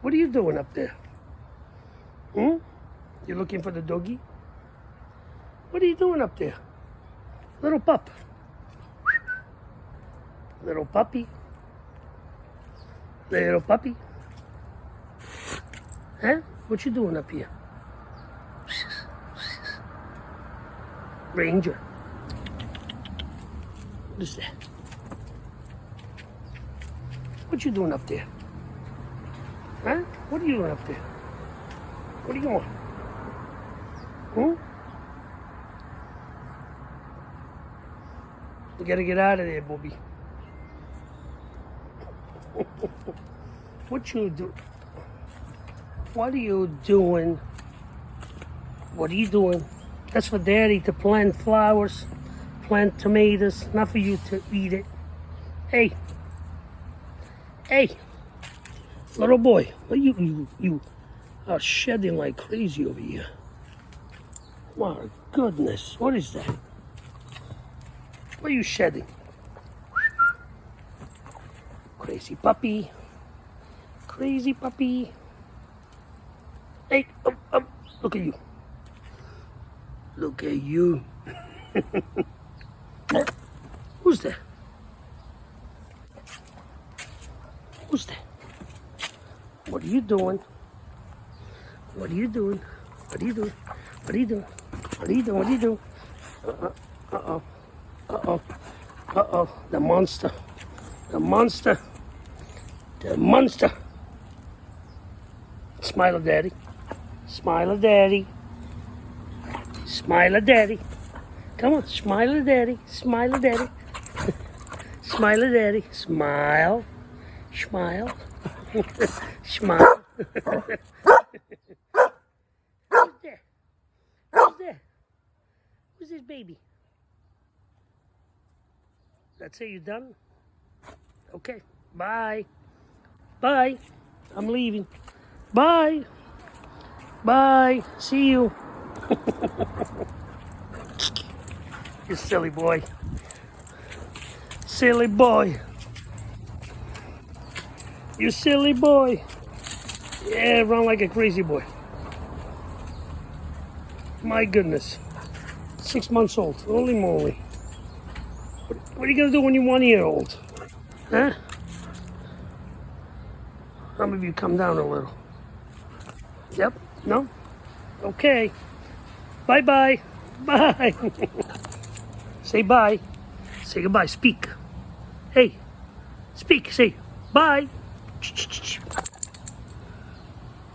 What are you doing up there? Hmm? You looking for the doggy? What are you doing up there? Little pup. Little puppy. Little puppy. Huh? What you doing up here? Ranger. What is that? What you doing up there? Huh? What are you doing up there? What do you want? Hmm? You gotta get out of there, Bobby. What you do? What are you doing? What are you doing? That's for Daddy to plant flowers, plant tomatoes, not for you to eat it. Hey. Hey. Little boy, what you are shedding like crazy over here. My goodness, what is that? What are you shedding? Crazy puppy. Crazy puppy. Hey, look at you. Look at you. Who's that? Who's that? What are you doing? What are you doing? What are you doing? What are you doing? What are you doing? What are you doing? Uh-oh. Uh-oh. Uh-oh. The monster. The monster. The monster. Smile at Daddy. Smile at Daddy. Smile at Daddy. Come on, smile at Daddy. Smile at Daddy. Smile at Daddy. Smile. Smile. Smile. Who's there? Who's there? Who's this baby? That's it, you done? Okay, bye. Bye. I'm leaving. Bye. Bye. See you. You silly boy. Silly boy. You silly boy. Yeah, run like a crazy boy. My goodness. 6 months old. Holy moly. What are you going to do when you're 1 year old? Huh? How about you come down a little? Yep. No? Okay. Bye-bye. Bye. Say bye. Say goodbye. Speak. Hey. Speak. Say bye.